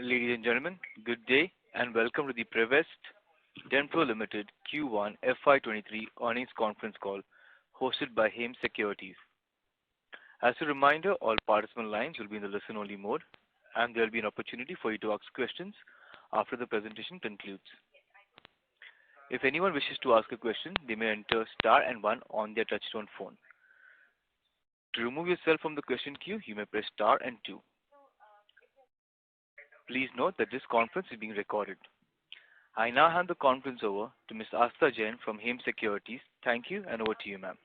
Ladies and gentlemen, good day and welcome to the Prevest Denpro Limited Q1 FY23 earnings conference call hosted by HAME Securities. As a reminder, all participant lines will be in the listen-only mode and there will be an opportunity for you to ask questions after the presentation concludes. If anyone wishes to ask a question, they may enter star and 1 on their touchtone phone. To remove yourself from the question queue, you may press star and 2. Please note that this conference is being recorded. I now hand the conference over to Ms. Astha Jain from HAME Securities. Thank you and over to you, ma'am.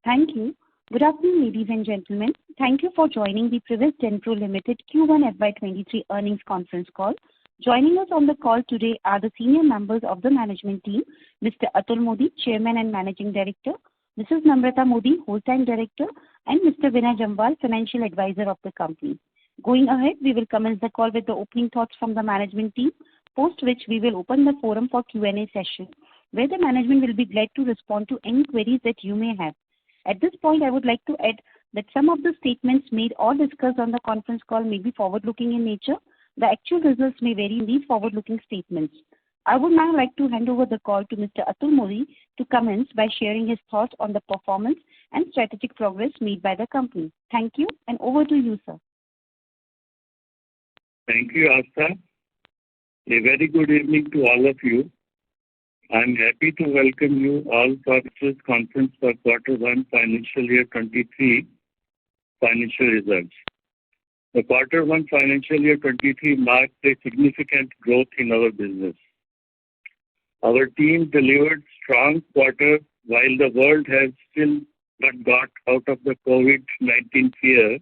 Thank you. Good afternoon, ladies and gentlemen. Thank you for joining the Prevest Denpro Limited Q1 FY23 earnings conference call. Joining us on the call today are the senior members of the management team, Mr. Atul Modi, Chairman and Managing Director, Mrs. Namrata Modi, Whole-time Director, and Mr. Vinay Jambal, Financial Advisor of the company. Going ahead, we will commence the call with the opening thoughts from the management team, post which we will open the forum for Q&A session, where the management will be glad to respond to any queries that you may have. At this point, I would like to add that some of the statements made or discussed on the conference call may be forward-looking in nature. The actual results may vary in these forward-looking statements. I would now like to hand over the call to Mr. Atul Modi to commence by sharing his thoughts on the performance and strategic progress made by the company. Thank you, and over to you, sir. Thank you, Astha. A very good evening to all of you. I am happy to welcome you all for this conference for Q1 financial year 23 financial results. The Q1 financial year 23 marked a significant growth in our business. Our team delivered strong quarter while the world has still not got out of the COVID-19 fear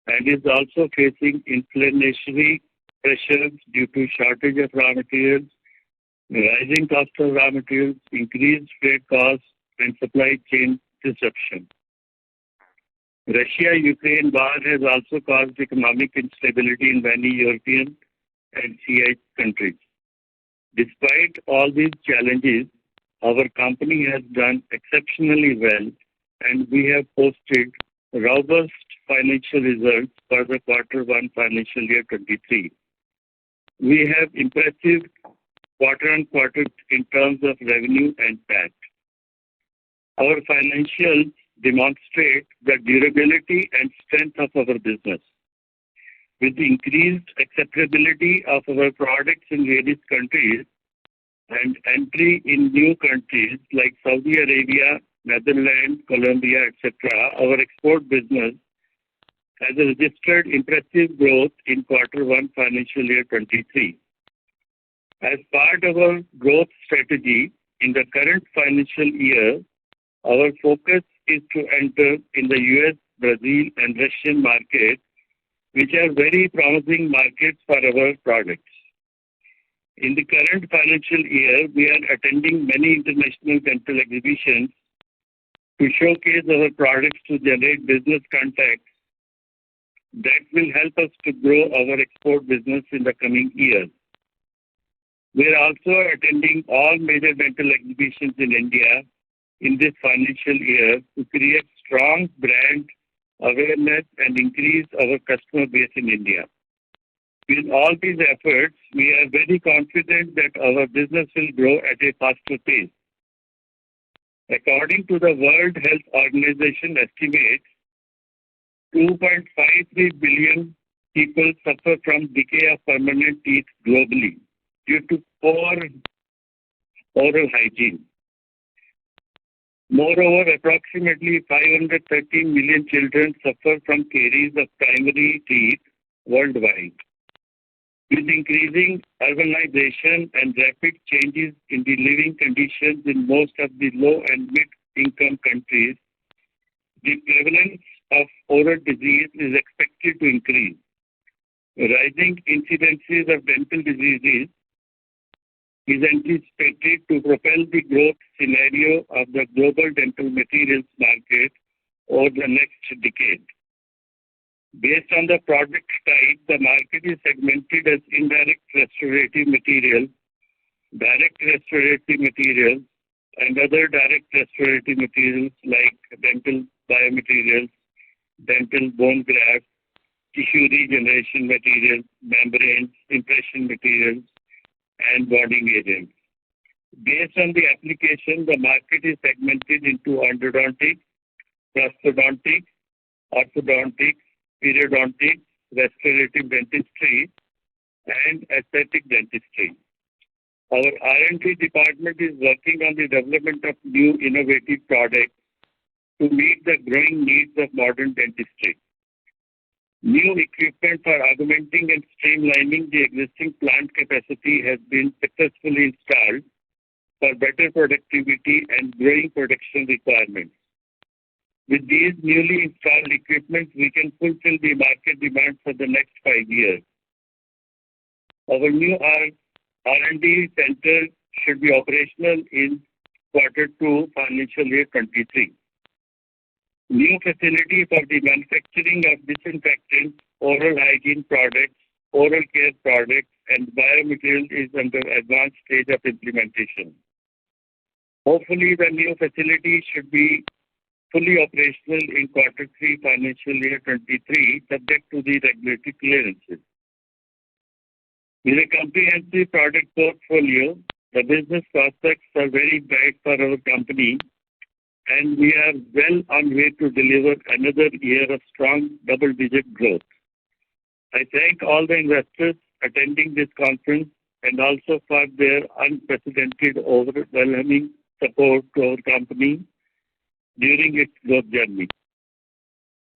and is also facing inflationary pressures due to shortage of raw materials, rising cost of raw materials, increased freight costs, and supply chain disruption. Russia-Ukraine war has also caused economic instability in many European and CIS countries. Despite all these challenges, our company has done exceptionally well and we have posted robust financial results for the Q1 financial year 23. We have impressive quarter-on-quarter in terms of revenue and PAT. Our financials demonstrate the durability and strength of our business. With the increased acceptability of our products in various countries and entry in new countries like Saudi Arabia, Netherlands, Colombia, etc., our export business has registered impressive growth in Q1 financial year 23. As part of our growth strategy in the current financial year, our focus is to enter in the US, Brazil, and Russian markets, which are very promising markets for our products. In the current financial year, we are attending many international dental exhibitions to showcase our products to generate business contacts that will help us to grow our export business in the coming years. We are also attending all major dental exhibitions in India in this financial year to create strong brand awareness and increase our customer base in India. With all these efforts, we are very confident that our business will grow at a faster pace. According to the World Health Organization estimates, 2.53 billion people suffer from decay of permanent teeth globally due to poor oral hygiene. Moreover, approximately 513 million children suffer from caries of primary teeth worldwide. With increasing urbanization and rapid changes in the living conditions in most of the low and mid-income countries, the prevalence of oral disease is expected to increase. Rising incidences of dental diseases is anticipated to propel the growth scenario of the global dental materials market over the next decade. Based on the product type, the market is segmented as indirect restorative materials, direct restorative materials, and other direct restorative materials like dental biomaterials, dental bone grafts, tissue regeneration materials, membranes, impression materials, and bonding agents. Based on the application, the market is segmented into endodontics, prosthodontics, orthodontics, periodontics, restorative dentistry, and aesthetic dentistry. Our R&D department is working on the development of new innovative products to meet the growing needs of modern dentistry. New equipment for augmenting and streamlining the existing plant capacity has been successfully installed for better productivity and growing production requirements. With these newly installed equipment, we can fulfill the market demand for the next 5 years. Our new R&D center should be operational in Q2 financial year 23. New facility for the manufacturing of disinfectants, oral hygiene products, oral care products, and biomaterials is under advanced stage of implementation. Hopefully, the new facility should be fully operational in Q3 financial year 23, subject to the regulatory clearances. With a comprehensive product portfolio, the business prospects are very bright for our company, and we are well on way to deliver another year of strong double-digit growth. I thank all the investors attending this conference and also for their unprecedented, overwhelming support to our company during its growth journey.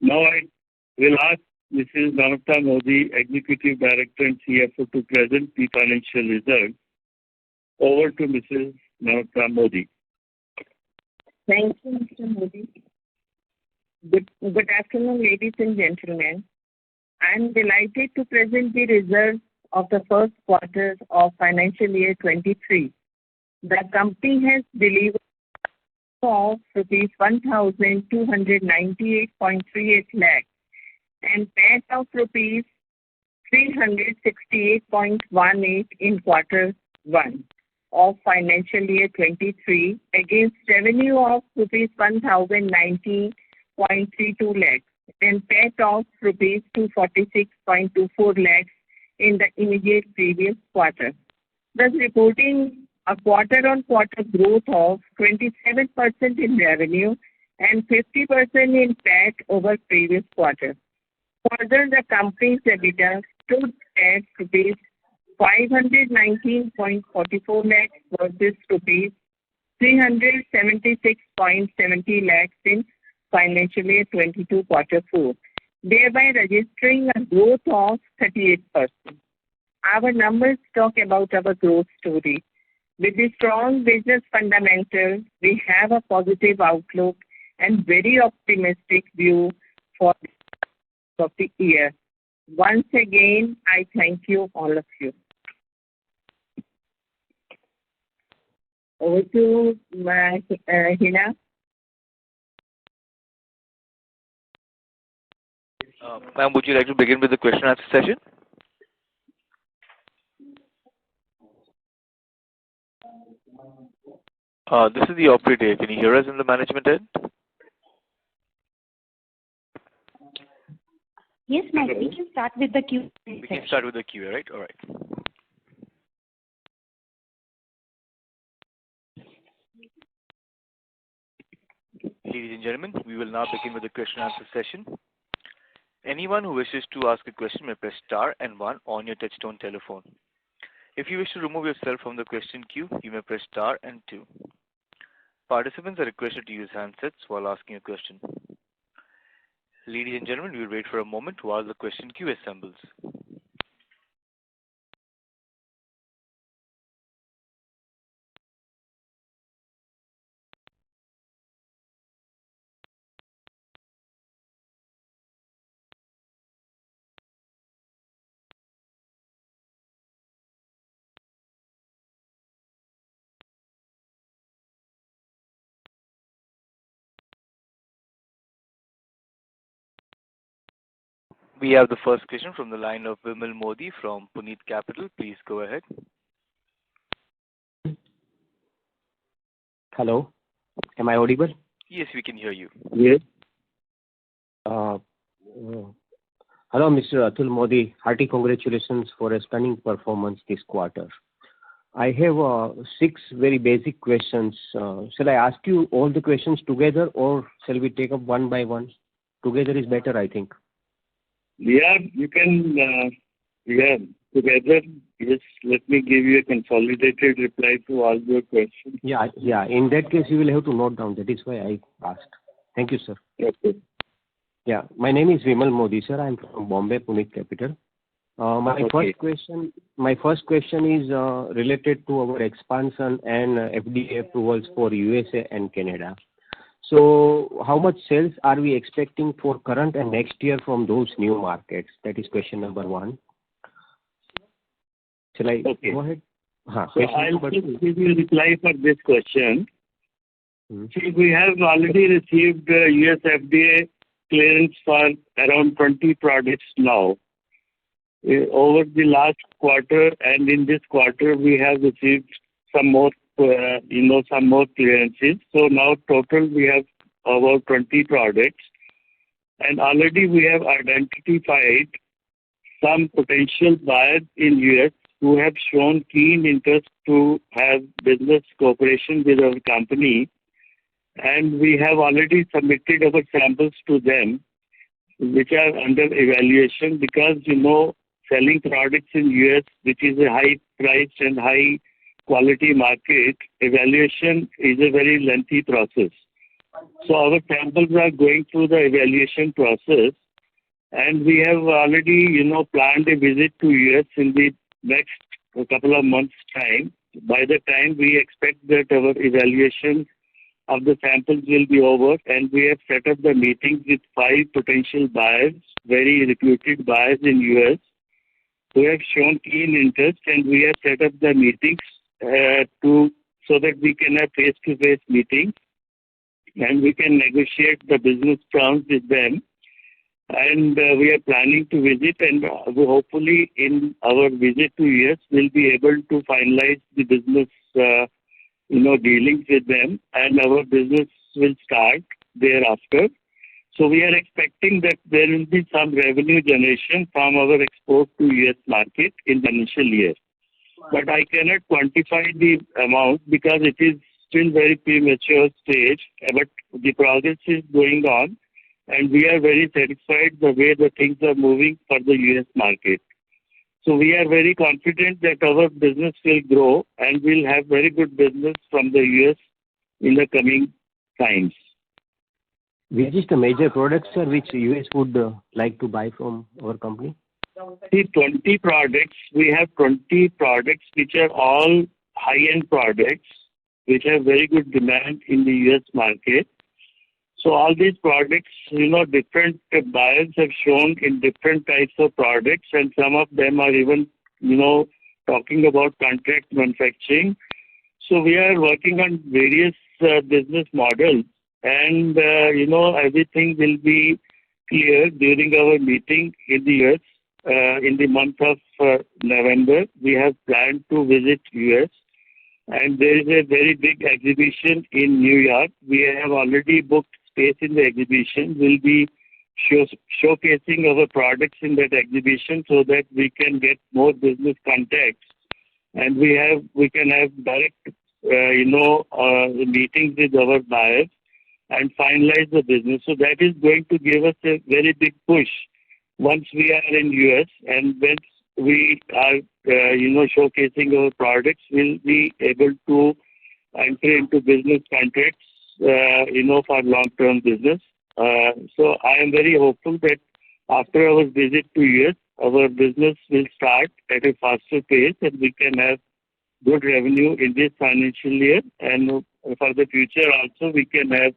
Now I will ask Mrs. Namrata Modi, Executive Director and CFO, to present the financial results. Over to Mrs. Namrata Modi. Thank you, Mr. Modi. Good afternoon, ladies and gentlemen. I am delighted to present the results of the first quarter of financial year 23. The company has delivered of rupees 1,298.38 lakhs and PAT of rupees 368.18 in Q1 of financial year 23 against revenue of rupees 1,090.32 lakhs and PAT of rupees 246.24 lakhs in the immediate previous quarter, thus reporting a quarter-on-quarter growth of 27% in revenue and 50% in PAT over previous quarter. Further, the company's EBITDA stood at rupees 519.44 lakhs versus rupees 376.70 lakhs in financial year 22 Q4, thereby registering a growth of 38%. Our numbers talk about our growth story. With the strong business fundamentals, we have a positive outlook and very optimistic view for the year. Once again, I thank you, all of you. Over to Hina. Ma'am, would you like to begin with the question and answer session? This is the operator. Can you hear us in the management end? Yes, ma'am. We can start with the Q. We can start with the Q, right? All right. Ladies and gentlemen, we will now begin with the question and answer session. Anyone who wishes to ask a question may press star and 1 on your touchtone telephone. If you wish to remove yourself from the question queue, you may press star and 2. Participants are requested to use handsets while asking a question. Ladies and gentlemen, we will wait for a moment while the question queue assembles. We have the first question from the line of Vimal Modi from Puneet Capital. Please go ahead. Hello. Am I audible? Yes, we can hear you. Yes. Hello, Mr. Atul Modi. Hearty congratulations for a stunning performance this quarter. I have 6 very basic questions. Shall I ask you all the questions together, or shall we take up one by one? Together is better, I think. Yeah, you can, together. Yes, let me give you a consolidated reply to all your questions. Yeah. In that case, you will have to note down. That is why I asked. Thank you, sir. Okay. Yeah, my name is Vimal Modi, sir. I'm from Bombay, Pune capital. My first question is related to our expansion and FDA approvals for USA and Canada. So, how much sales are we expecting for current and next year from those new markets? That is question number 1. Shall I go ahead? So I'll just give you a reply for this question. See, we have already received US FDA clearance for around 20 products now. Over the last quarter and in this quarter, we have received some more, some more clearances. So now total we have about 20 products, and already we have identified some potential buyers in US who have shown keen interest to have business cooperation with our company, and we have already submitted our samples to them, which are under evaluation, because selling products in US, which is a high priced and high quality market, evaluation is a very lengthy process. So our samples are going through the evaluation process, and we have already planned a visit to US in the next couple of months' time. By the time we expect that our evaluation of the samples will be over, and we have set up the meetings with 5 potential buyers, very reputed buyers in US, who have shown keen interest, and we have set up the meetings so that we can have face-to-face meetings, and we can negotiate the business terms with them. And we are planning to visit, and hopefully in our visit to US, we'll be able to finalize the business dealings with them, and our business will start thereafter. So we are expecting that there will be some revenue generation from our export to US market in the initial year. But I cannot quantify the amount because it is still very premature stage, but the progress is going on, and we are very satisfied the way the things are moving for the US market. So we are very confident that our business will grow, and we'll have very good business from the US in the coming times. Which is the major products, sir, which US would like to buy from our company? See, 20 products. We have 20 products which are all high-end products which have very good demand in the US market. So all these products, different buyers have shown in different types of products, and some of them are even, talking about contract manufacturing. So we are working on various business models, and, everything will be clear during our meeting in the US in the month of November. We have planned to visit US, and there is a very big exhibition in New York. We have already booked space in the exhibition. We'll be showcasing our products in that exhibition so that we can get more business contacts, and we can have direct meetings with our buyers and finalize the business. So that is going to give us a very big push once we are in US, and once we are showcasing our products, we'll be able to enter into business contracts for long-term business. So I am very hopeful that after our visit to US, our business will start at a faster pace, and we can have good revenue in this financial year, and for the future also we can have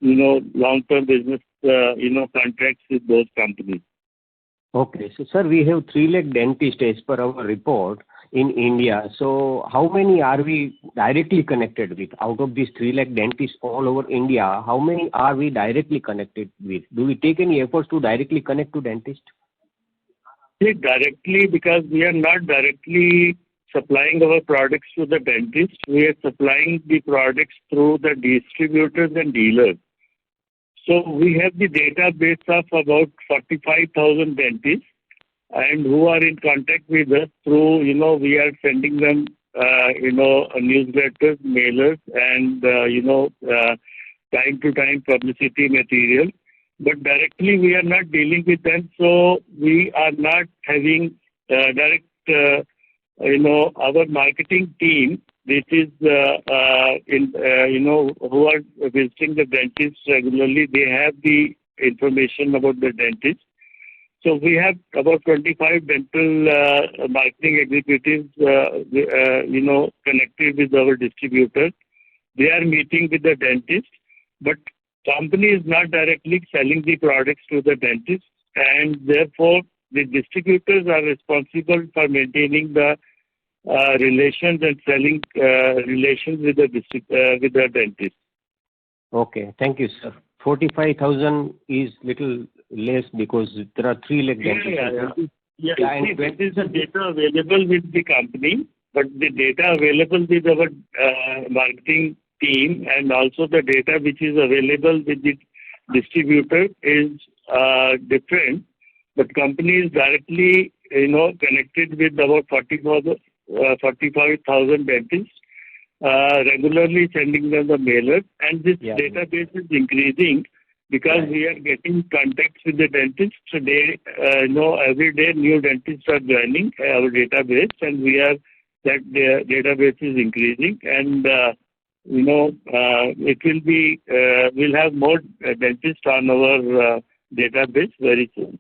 long-term business contracts with those companies. Okay, so sir, we have 3 lakh dentists as per our report in India. So how many are we directly connected with? Out of these 3 lakh dentists all over India, how many are we directly connected with? Do we take any efforts to directly connect to dentists? Directly, because we are not directly supplying our products to the dentist. We are supplying the products through the distributors and dealers. So we have the database of about 45,000 dentists and who are in contact with us through, we are sending them, newsletters, mailers, and, time to time publicity material. But directly we are not dealing with them, so we are not having direct, our marketing team, which is, who are visiting the dentist regularly, they have the information about the dentist. So we have about 25 dental marketing executives, connected with our distributors. They are meeting with the dentist, but company is not directly selling the products to the dentist, and therefore the distributors are responsible for maintaining the relations and selling relations with the dentist. Okay, thank you, sir. 45,000 is little less because there are 3 lakh dentists. And that is the data available with the company, but the data available with our marketing team and also the data which is available with the distributor is different. But company is directly, connected with about 45,000 dentists, regularly sending them the mailers, and this database is increasing because we are getting contacts with the dentists. Today, every day new dentists are joining our database, and that database is increasing, and it will be, we'll have more dentists on our database very soon.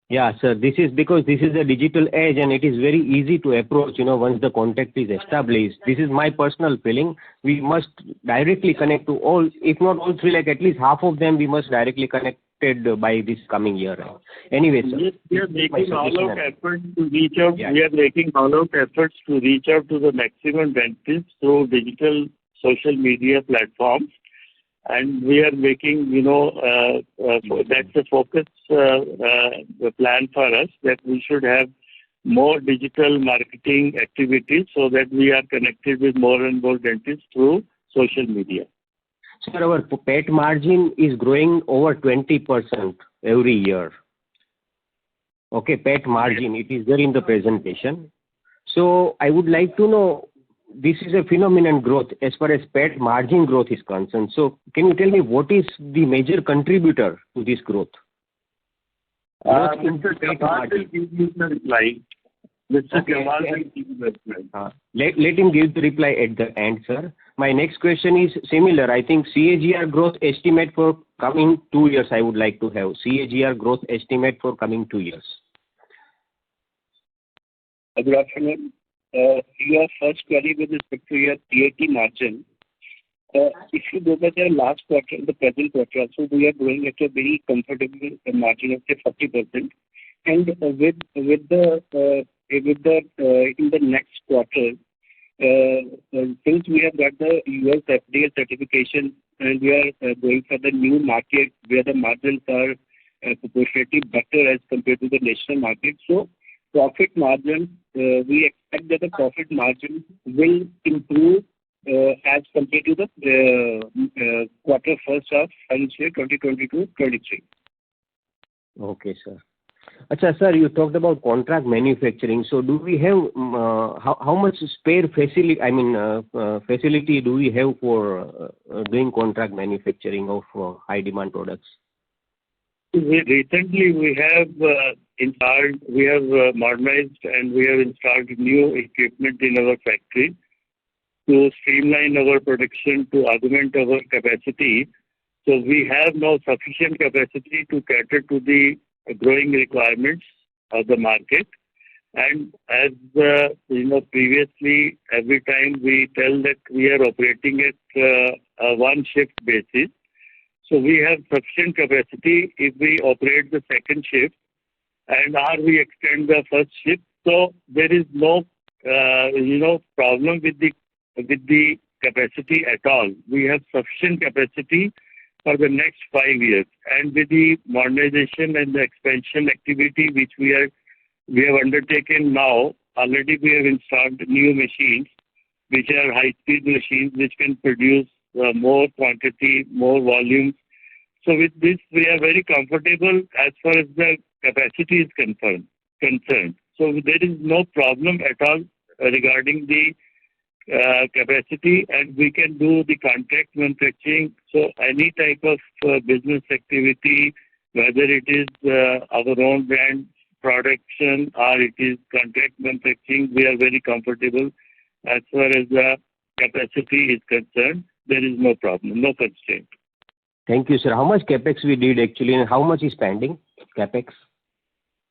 Yeah, sir. This is because this is a digital age and it is very easy to approach, once the contact is established. This is my personal feeling. We must directly connect to all, if not all 3 lakh, at least half of them we must directly connected by this coming year. Anyway, sir. Yes, we are making all out efforts to reach out. Yeah. We are making all out efforts to reach out to the maximum dentists through digital social media platforms. And we are making, that's a focus plan for us, that we should have more digital marketing activities so that we are connected with more and more dentists through social media. Sir, our PAT margin is growing over 20% every year. Okay, PAT margin, it is there in the presentation. So I would like to know, this is a phenomenon growth as far as PAT margin growth is concerned. So can you tell me what is the major contributor to this growth? Mr. Kamal will give you the reply. Mr. Kamal will give you the reply. Let him give the reply at the end, sir. My next question is similar. I think CAGR growth estimate for coming 2 years I would like to have. CAGR growth estimate for coming 2 years. Good afternoon. Your first query with respect to your PAT margin. If you go by the last quarter, the present quarter also, we are growing at a very comfortable margin of say 40%. And with the in the next quarter, since we have got the US FDA certification and we are going for the new market where the margins are proportionately better as compared to the national market. So profit margin, we expect that the profit margin will improve as compared to the quarter first of financial year 2022-23. Okay, sir. Achha, sir, you talked about contract manufacturing. So do we have, how much spare facility, facility do we have for doing contract manufacturing of high demand products? Recently, we have modernized and we have installed new equipment in our factory to streamline our production, to augment our capacity. So we have now sufficient capacity to cater to the growing requirements of the market. And as previously, every time we tell that we are operating at a one shift basis. So we have sufficient capacity if we operate the second shift and or we extend the first shift. So there is no, problem with the capacity at all. We have sufficient capacity for the next 5 years. And with the modernization and the expansion activity which we have undertaken now, already we have installed new machines which are high-speed machines which can produce more quantity, more volume. So with this, we are very comfortable as far as the capacity is concerned. So there is no problem at all regarding the capacity, and we can do the contract manufacturing. So any type of business activity, whether it is our own brand production or it is contract manufacturing, we are very comfortable as far as the capacity is concerned. There is no problem, no constraint. Thank you, sir. How much capex we did actually, and how much is pending capex?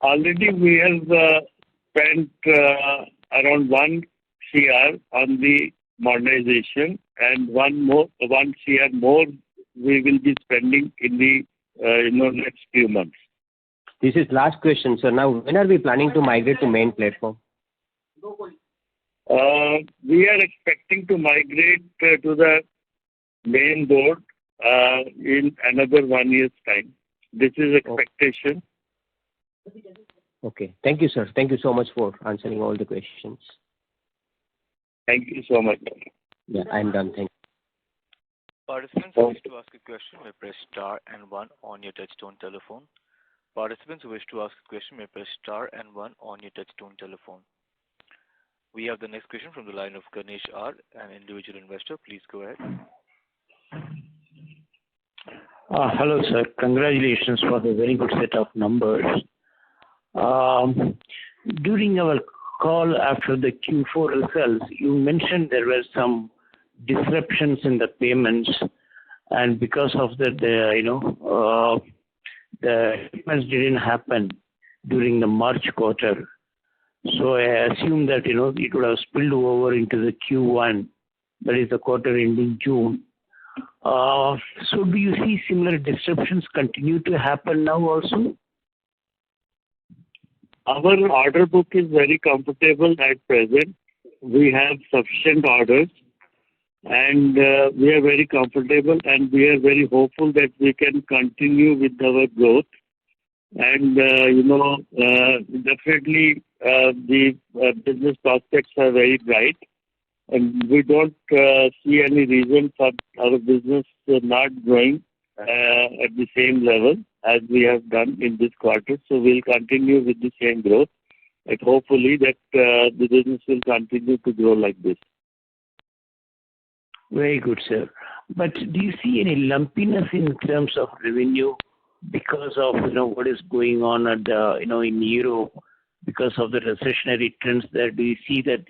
Already we have spent around 1 CR on the modernization, and 1 CR more we will be spending in the next few months. This is last question, sir. Now, when are we planning to migrate to main platform? We are expecting to migrate to the main board in another 1 year's time. This is expectation. Okay. Thank you, sir. Thank you so much for answering all the questions. Thank you so much. Yeah, I'm done. Thank you. Participants who wish to ask a question may press star and 1 on your touchtone telephone. Participants who wish to ask a question may press star and 1 on your touchtone telephone. We have the next question from the line of Ganesh R, an individual investor. Please go ahead. Hello, sir. Congratulations for the very good set of numbers. During our call after the Q4 results, you mentioned there were some disruptions in the payments, and because of that, the payments didn't happen during the March quarter. So I assume that it would have spilled over into the Q1, that is the quarter ending June. So do you see similar disruptions continue to happen now also? Our order book is very comfortable at present. We have sufficient orders, and we are very comfortable, and we are very hopeful that we can continue with our growth. And definitely the business prospects are very bright, and we don't see any reason for our business not growing at the same level as we have done in this quarter. So we'll continue with the same growth, and hopefully that the business will continue to grow like this. Very good, sir. But do you see any lumpiness in terms of revenue because of what is going on at in Europe, because of the recessionary trends there? Do you see that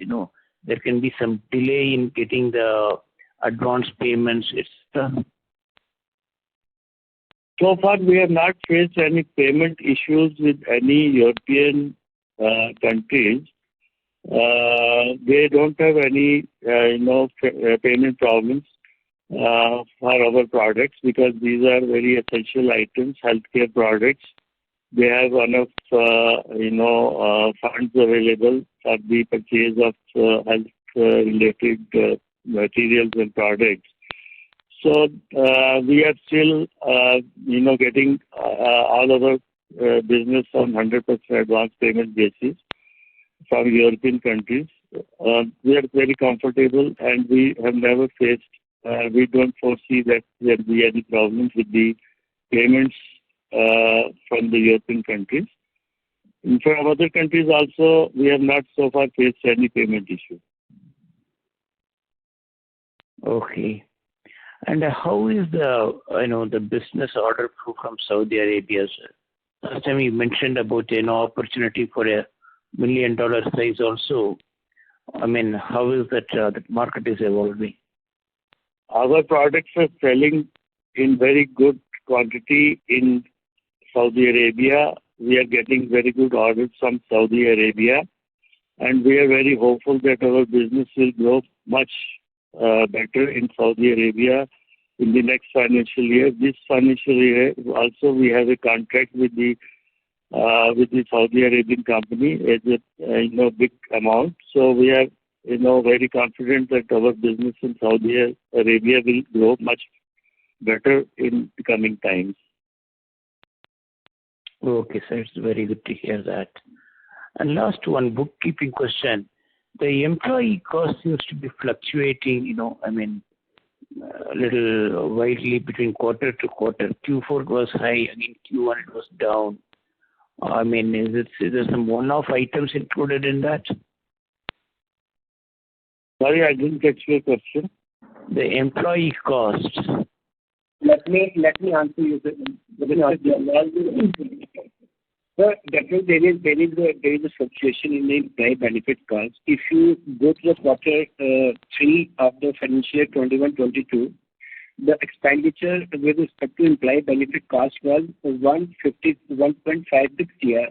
there can be some delay in getting the advance payments, etc.? So far, we have not faced any payment issues with any European countries. They don't have any, payment problems for our products, because these are very essential items, healthcare products. They have enough, funds available for the purchase of health-related materials and products. So we are still, getting all our business on 100% advance payment basis from European countries. We are very comfortable, and we have never faced, we don't foresee that there will be any problems with the payments from the European countries. And from other countries also, we have not so far faced any payment issue. Okay. And how is the business order flow from Saudi Arabia, sir? Last time you mentioned about opportunity for $1 million size also. I mean, how is that market is evolving? Our products are selling in very good quantity in Saudi Arabia. We are getting very good orders from Saudi Arabia, and we are very hopeful that our business will grow much better in Saudi Arabia in the next financial year. This financial year also we have a contract with the Saudi Arabian company as a big amount. So we are very confident that our business in Saudi Arabia will grow much better in the coming times. Okay, sir. It's very good to hear that. And last one, bookkeeping question. The employee cost seems to be fluctuating, a little widely between quarter to quarter. Q4 was high, again Q1 it was down. I mean, is there some one-off items included in that? Sorry, I didn't get your question. The employee costs. Let me answer you. So definitely there is a fluctuation in the employee benefit cost. If you go to the quarter 3 of the financial year 21-22, the expenditure with respect to employee benefit cost was 1.56 year.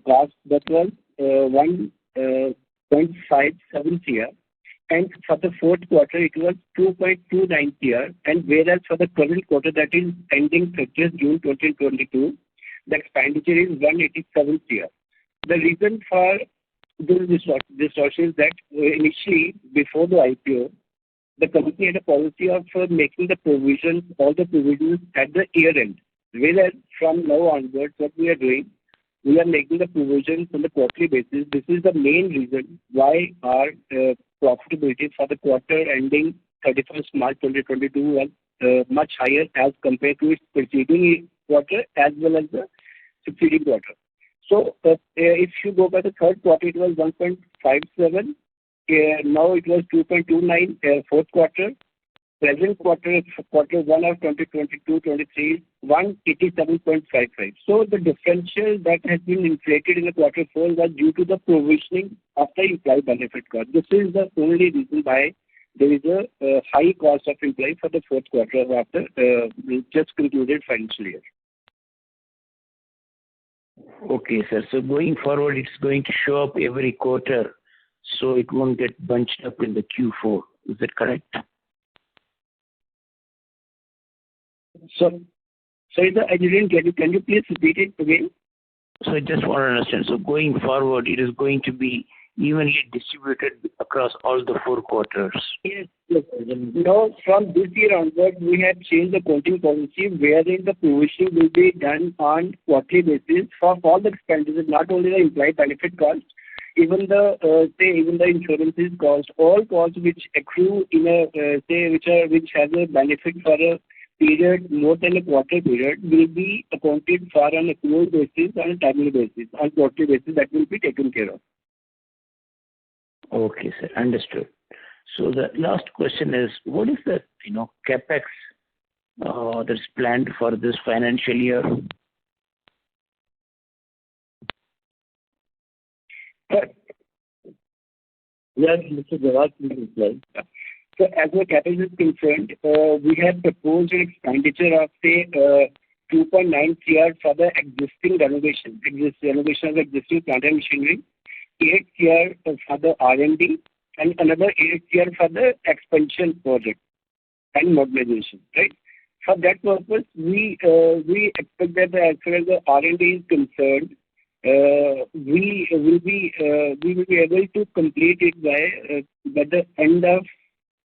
Cost that was 1.57 year. And for the fourth quarter, it was 2.29 year. And whereas for the current quarter, that is ending 30th June 2022, the expenditure is 187 year. The reason for this distortion is that initially, before the IPO, the company had a policy of making the provisions, all the provisions at the year end. Whereas from now onwards, what we are doing, we are making the provisions on the quarterly basis. This is the main reason why our profitability for the quarter ending 31st March 2022 was much higher as compared to its preceding quarter as well as the succeeding quarter. So if you go by the third quarter, it was 1.57. Now it was 2.29 fourth quarter. Present quarter 1 of 2022-23, 187.55. So the differential that has been inflated in the quarter 4 was due to the provisioning of the employee benefit cost. This is the only reason why there is a high cost of employee for the fourth quarter of the just concluded financial year. Okay, sir. So going forward, it's going to show up every quarter, so it won't get bunched up in the Q4. Is that correct? So, I didn't get it. Can you please repeat it again? So I just want to understand. So going forward, it is going to be evenly distributed across all the 4 quarters. Yes. Now, from this year onward, we have changed the accounting policy wherein the provisioning will be done on quarterly basis for all the expenditures, not only the employee benefit cost, even the even the insurances cost, all costs which accrue in a which has a benefit for a period more than a quarter period will be accounted for on a accrual basis, on a timely basis, on quarterly basis. That will be taken care of. Okay, sir. Understood. So the last question is, what is the capex that's planned for this financial year? Yes, Mr. Jawad, please reply. So as the capex is concerned, we have proposed an expenditure of say 2.9 crore for the existing renovation of the existing plant and machinery, 8 crore for the R&D, and another 8 crore for the expansion project and modernization. Right. For that purpose, we expect that as far as the R&D is concerned, we will be able to complete it by the end of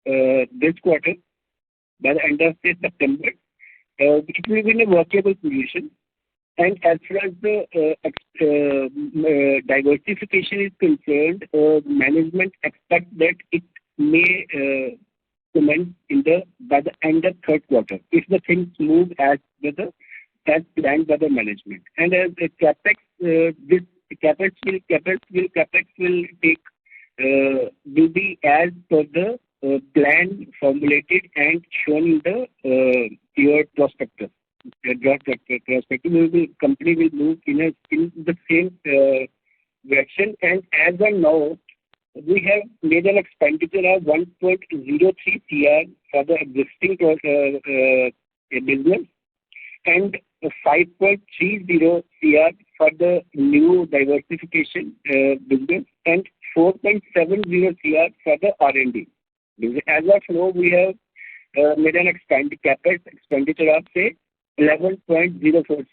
this quarter, by the end of say September. It will be in a workable position. And as far as the diversification is concerned, management expects that it may commence by the end of third quarter if the things move as planned by the management. And as the capex, this capex will will be as per the plan formulated and shown in the your prospectus. Company will move in the same direction. And as of now, we have made an expenditure of 1.03 crore for the existing business and 5.30 crore for the new diversification business and 4.70 crore for the R&D. As of now, we have made an capex expenditure of say 11.04 crore.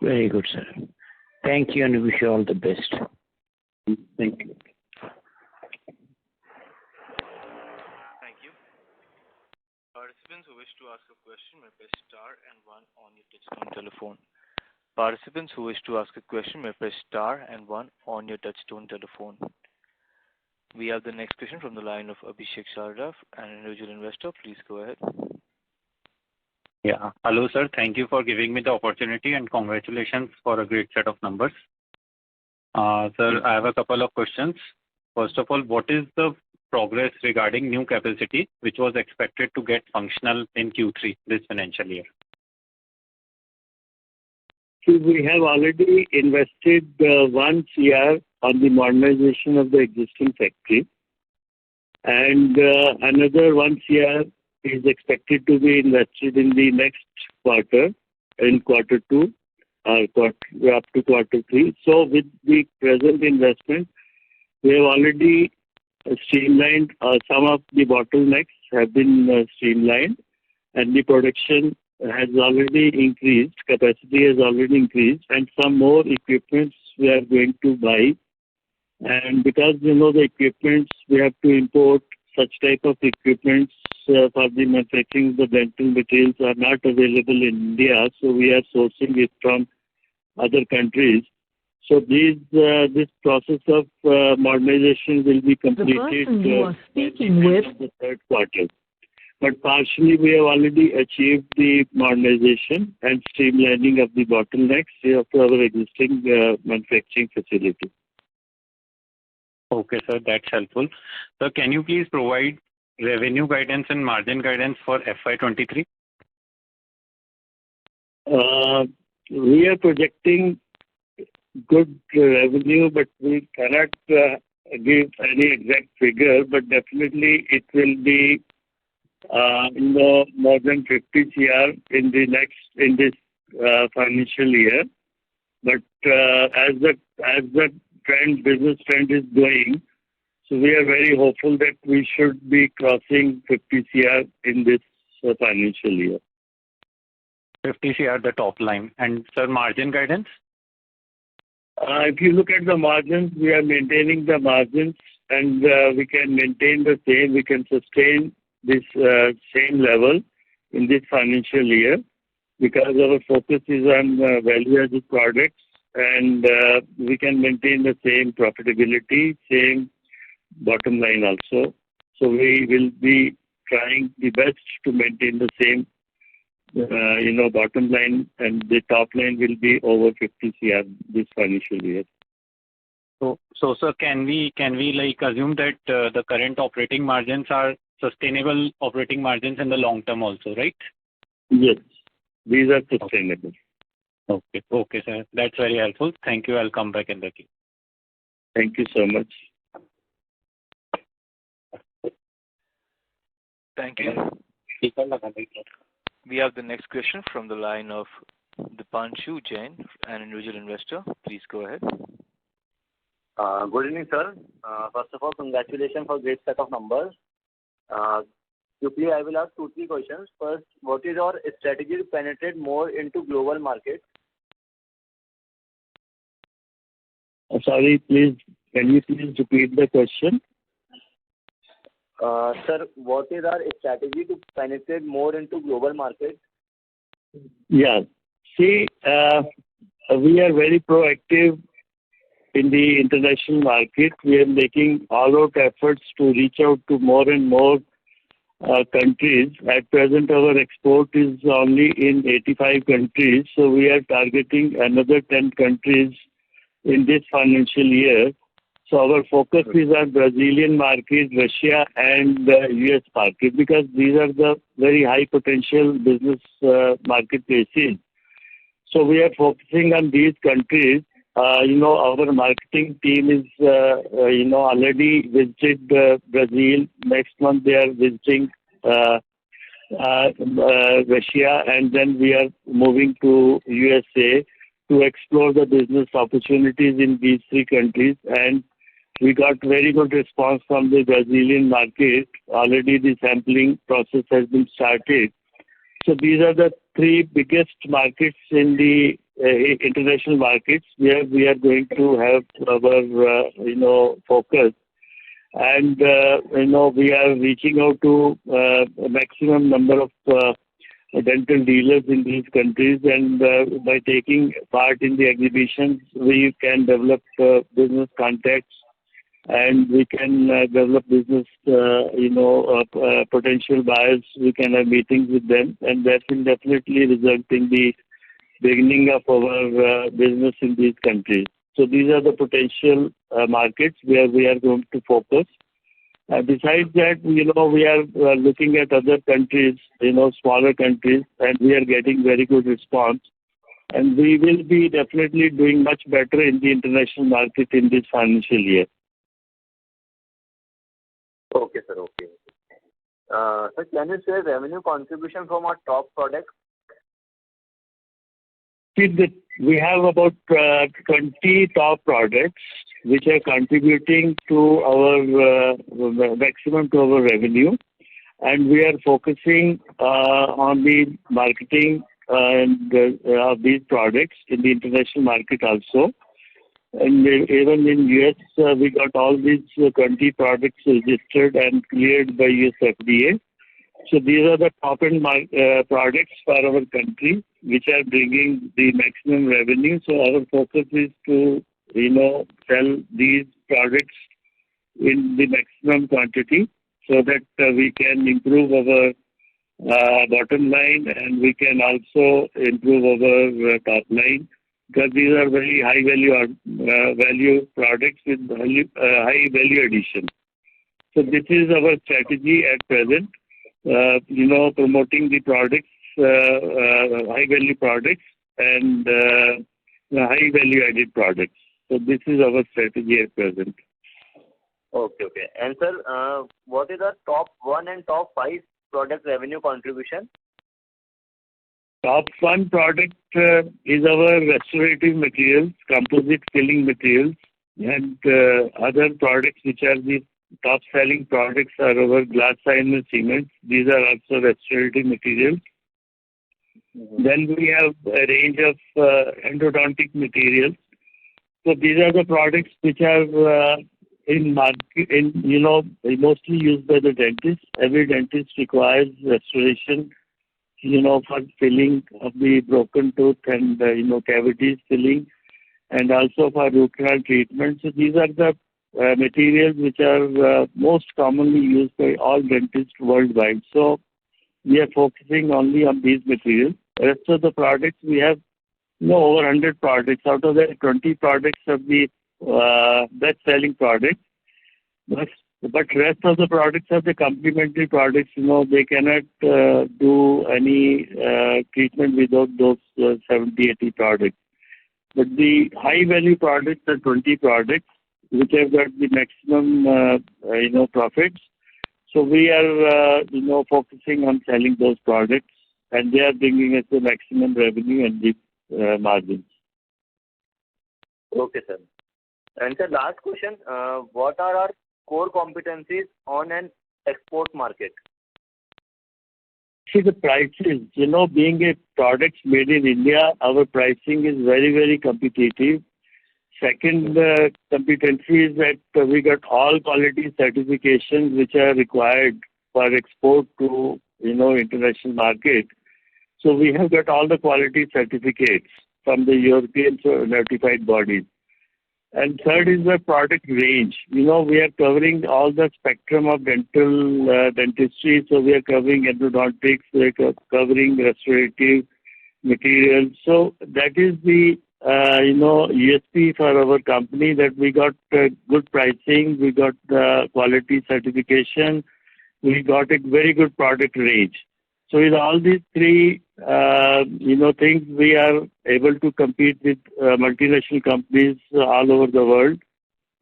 Very good, sir. Thank you, and wish you all the best. Thank you. Thank you. Participants who wish to ask a question may press star and 1 on your touchtone telephone. Participants who wish to ask a question may press star and 1 on your touchtone telephone. We have the next question from the line of Abhishek Sharda, an individual investor. Please go ahead. Yeah. Hello, sir. Thank you for giving me the opportunity and congratulations for a great set of numbers. Sir, I have a couple of questions. First of all, what is the progress regarding new capacity which was expected to get functional in Q3 this financial year? So we have already invested 1 CR on the modernization of the existing factory, and another 1 CR is expected to be invested in the next quarter, in quarter 2, up to quarter 3. So with the present investment, we have already streamlined some of the bottlenecks have been streamlined, and the production has already increased, capacity has already increased, and some more equipments we are going to buy. And because, the equipments, we have to import such type of equipments for the manufacturing of the dental materials are not available in India, so we are sourcing it from other countries. So this process of modernization will be completed in the third quarter. But partially we have already achieved the modernization and streamlining of the bottlenecks of our existing manufacturing facility. Okay, sir, that's helpful. So can you please provide revenue guidance and margin guidance for FY23? We are projecting good revenue, but we cannot give any exact figure, but definitely it will be more than 50 CR in this financial year. But as the business trend is going, so we are very hopeful that we should be crossing 50 CR in this financial year. 50 CR the top line. And sir, margin guidance? If you look at the margins, we are maintaining the margins, and we can maintain the same. We can sustain this same level in this financial year because our focus is on value-added products, and we can maintain the same profitability, same bottom line also. So we will be trying the best to maintain the same, bottom line, and the top line will be over 50 CR this financial year. So sir, can we assume that the current operating margins are sustainable operating margins in the long term also, right? Yes, these are sustainable. Okay, sir. That's very helpful. Thank you. I'll come back in the queue. Thank you so much. Thank you. We have the next question from the line of Dipanshu Jain, an individual investor. Please go ahead. Good evening, sir. First of all, congratulations for great set of numbers. Quickly, I will ask 2-3 questions. First, what is our strategy to penetrate more into global market? Sorry, please. Can you please repeat the question? Sir, what is our strategy to penetrate more into global market? Yeah. See, we are very proactive in the international market. We are making all-out efforts to reach out to more and more countries. At present, our export is only in 85 countries, so we are targeting another 10 countries in this financial year. So our focus is on Brazilian market, Russia, and US market because these are the very high potential business marketplaces. So we are focusing on these countries. Our marketing team is, already visited Brazil. Next month they are visiting Russia, and then we are moving to USA to explore the business opportunities in these 3 countries. And we got very good response from the Brazilian market. Already the sampling process has been started. So these are the 3 biggest markets in the international markets where we are going to have our, focus. And, we are reaching out to a maximum number of dental dealers in these countries, and by taking part in the exhibitions, we can develop business contacts and we can develop business, potential buyers. We can have meetings with them, and that will definitely result in the beginning of our business in these countries. So these are the potential markets where we are going to focus. Besides that, we are looking at other countries, smaller countries, and we are getting very good response. And we will be definitely doing much better in the international market in this financial year. Okay, sir. Okay. Sir, can you share revenue contribution from our top products? See, we have about 20 top products which are contributing to our maximum to our revenue, and we are focusing on the marketing of these products in the international market also. And even in US, we got all these 20 products registered and cleared by US FDA. So these are the top-end products for our country, which are bringing the maximum revenue. So our focus is to, sell these products in the maximum quantity so that we can improve our bottom line, and we can also improve our top line, because these are very high value products with high value addition. So this is our strategy at present. Promoting the products, high value products and high value added products. So this is our strategy at present. Okay. And sir, what is the top 1 and top 5 product revenue contribution? Top 1 product is our restorative materials, composite filling materials, and other products which are the top selling products are our glass liner cements. These are also restorative materials. Then we have a range of endodontic materials. So these are the products which are in market, mostly used by the dentist. Every dentist requires restoration, for filling of the broken tooth and, cavities filling, and also for root canal treatment. So these are the materials which are most commonly used by all dentists worldwide. So we are focusing only on these materials. The rest of the products, we have over 100 products. Out of that, 20 products are the best-selling products. But rest of the products are the complementary products. They cannot do any treatment without those 70, 80 products. But the high-value products are 20 products, which have got the maximum, profits. So we are, focusing on selling those products, and they are bringing us the maximum revenue and the margins. Okay, sir. And sir, last question, what are our core competencies on an export market? See, the prices, being a product made in India, our pricing is very, very competitive. Second competency is that we got all quality certifications which are required for export to, international market. So we have got all the quality certificates from the European notified bodies. And third is the product range. We are covering all the spectrum of dentistry. So we are covering endodontics, we are covering restorative materials. So that is the USP for our company, that we got good pricing, we got quality certification, we got a very good product range. So with all these three, things, we are able to compete with multinational companies all over the world,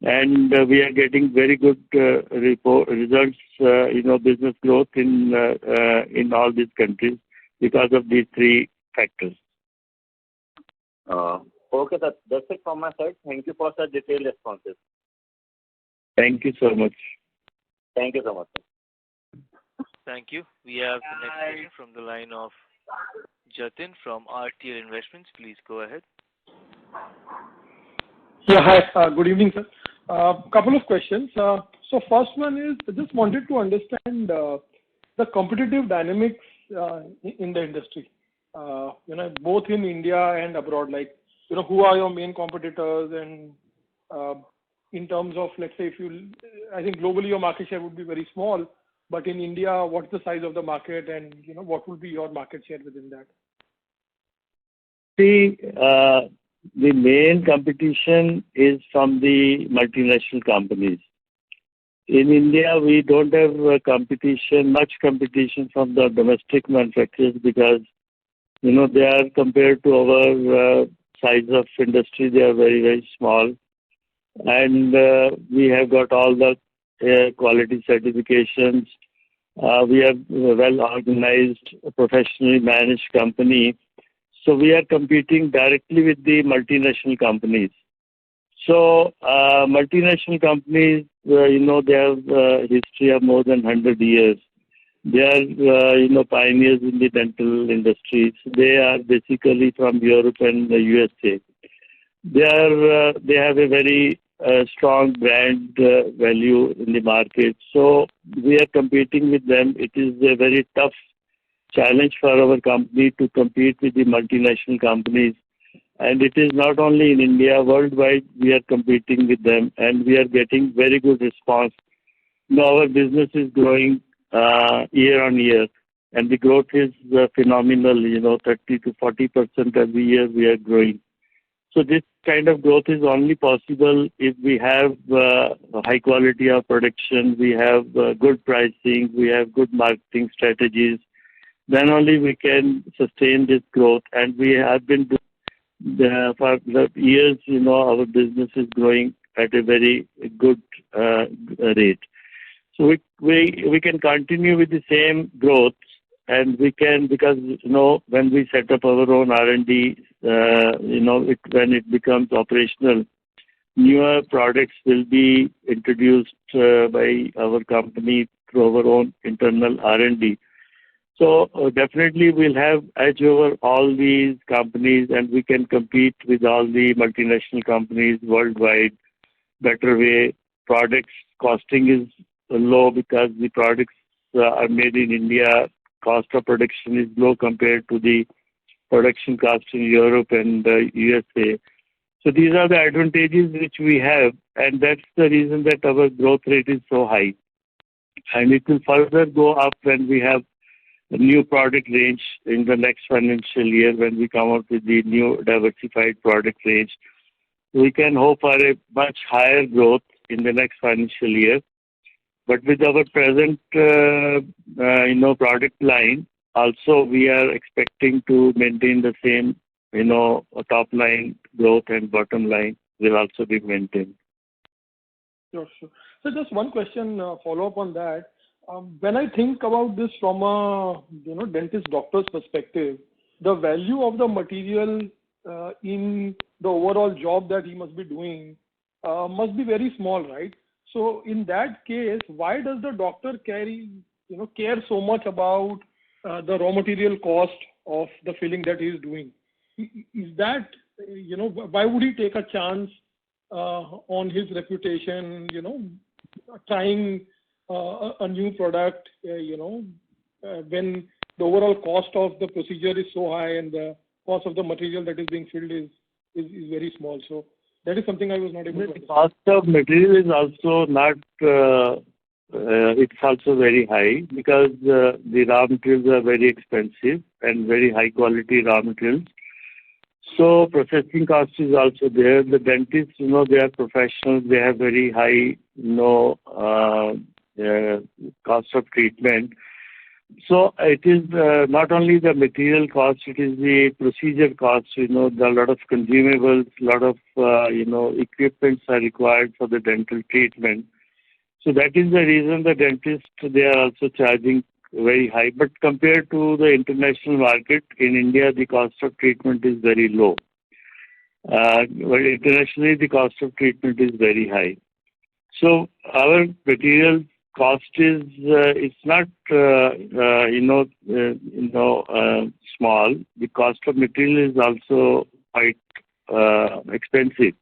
and we are getting very good results, business growth in all these countries because of these three factors. Okay, that's it from my side. Thank you for such detailed responses. Thank you so much. Thank you so much, sir. Thank you. We have the next question from the line of Jatin from RTL Investments. Please go ahead. Yeah, hi. Good evening, sir. Couple of questions. So first one is, I just wanted to understand the competitive dynamics in the industry, both in India and abroad. Like, who are your main competitors, and in terms of, let's say, I think globally your market share would be very small, but in India, what's the size of the market, and what would be your market share within that? See, the main competition is from the multinational companies. In India, we don't have much competition from the domestic manufacturers because, they are compared to our size of industry, they are very, very small. And we have got all the quality certifications. We are a well-organized, professionally managed company. So we are competing directly with the multinational companies. So multinational companies, they have a history of more than 100 years. They are, pioneers in the dental industry. They are basically from Europe and the USA. They have a very strong brand value in the market. So we are competing with them. It is a very tough challenge for our company to compete with the multinational companies. And it is not only in India, worldwide we are competing with them, and we are getting very good response. Our business is growing year on year, and the growth is phenomenal, 30 to 40% every year we are growing. So this kind of growth is only possible if we have high quality of production, we have good pricing, we have good marketing strategies. Then only we can sustain this growth. And we have been doing for the years, our business is growing at a very good rate. So we can continue with the same growth, and we can, because when we set up our own R&D, when it becomes operational, newer products will be introduced by our company through our own internal R&D. So definitely we'll have edge over all these companies, and we can compete with all the multinational companies worldwide. Better way. Products costing is low because the products are made in India. Cost of production is low compared to the production cost in Europe and USA. So these are the advantages which we have, and that's the reason that our growth rate is so high. And it will further go up when we have a new product range in the next financial year, when we come out with the new diversified product range. We can hope for a much higher growth in the next financial year. But with our present, product line, also we are expecting to maintain the same, top line growth, and bottom line will also be maintained. Sure. So just one question, follow up on that. When I think about this from a dentist doctor's perspective, the value of the material in the overall job that he must be doing must be very small, right? So in that case, why does the doctor care so much about the raw material cost of the filling that he is doing? Is that, why would he take a chance on his reputation, trying a new product, when the overall cost of the procedure is so high and the cost of the material that is being filled is very small? So that is something I was not able to understand. The cost of material is also not, it's also very high because the raw materials are very expensive and very high quality raw materials. So processing cost is also there. The dentists, they are professionals. They have very high, cost of treatment. So it is not only the material cost, it is the procedure cost. There are a lot of consumables, a lot of, equipments are required for the dental treatment. So that is the reason the dentists, they are also charging very high. But compared to the international market, in India, the cost of treatment is very low. But internationally, the cost of treatment is very high. So our material cost is, it's not, small. The cost of material is also quite expensive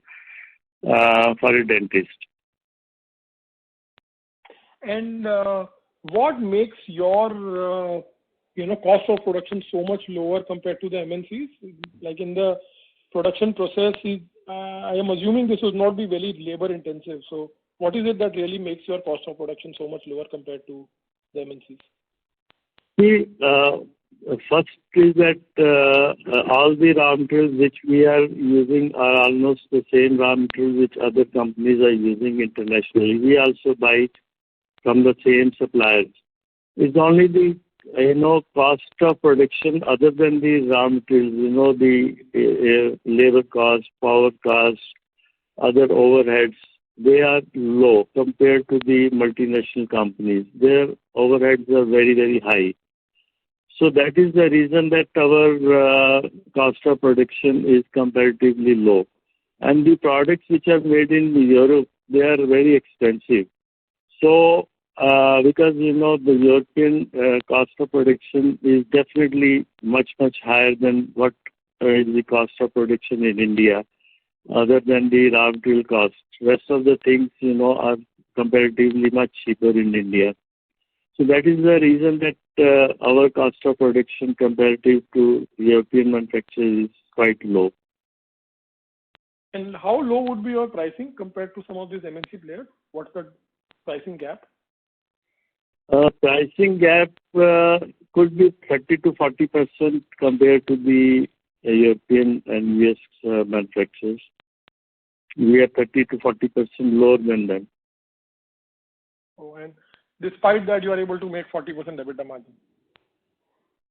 for a dentist. And what makes your, cost of production so much lower compared to the MNCs? Like in the production process, I am assuming this would not be very labor intensive. So what is it that really makes your cost of production so much lower compared to the MNCs? See, first is that all the raw materials which we are using are almost the same raw materials which other companies are using internationally. We also buy it from the same suppliers. It's only the cost of production other than the raw materials, the labor cost, power cost, other overheads, they are low compared to the multinational companies. Their overheads are very, very high. So that is the reason that our cost of production is comparatively low. And the products which are made in Europe, they are very expensive. So because the European cost of production is definitely much, much higher than what is the cost of production in India, other than the raw material cost. Rest of the things, are comparatively much cheaper in India. So that is the reason that our cost of production comparative to European manufacturers is quite low. And how low would be your pricing compared to some of these MNC players? What's the pricing gap? Pricing gap could be 30 to 40% compared to the European and US manufacturers. We are 30 to 40% lower than them. Oh, and despite that, you are able to make 40% EBITDA margin.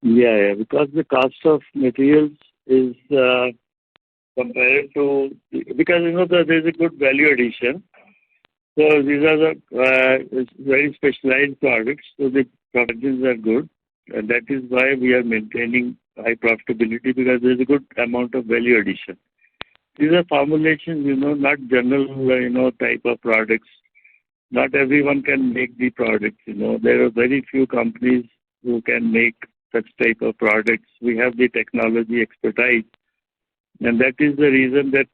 Yeah, because the cost of materials is compared to, because there is a good value addition. So these are the very specialized products, so the margins are good, and that is why we are maintaining high profitability, because there is a good amount of value addition. These are formulations, not general, type of products. Not everyone can make the products, There are very few companies who can make such type of products. We have the technology expertise, and that is the reason that,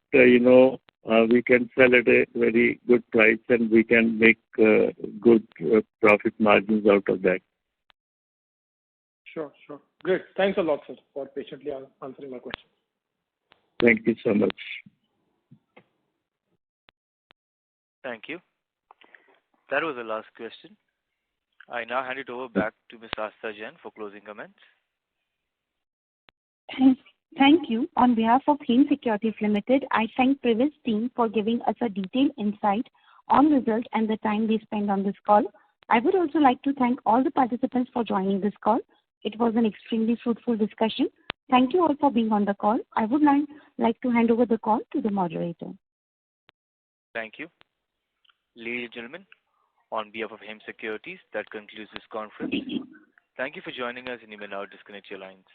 we can sell at a very good price and we can make good profit margins out of that. Sure. Great. Thanks a lot, sir, for patiently answering my question. Thank you so much. Thank you. That was the last question. I now hand it over back to Ms. Asta Jain for closing comments. Thank you. On behalf of Hain Securities Limited, I thank Prevest team for giving us a detailed insight on results and the time they spent on this call. I would also like to thank all the participants for joining this call. It was an extremely fruitful discussion. Thank you all for being on the call. I would like to hand over the call to the moderator. Thank you. Ladies and gentlemen, on behalf of Hain Securities, that concludes this conference. Thank you for joining us, and you may now disconnect your lines.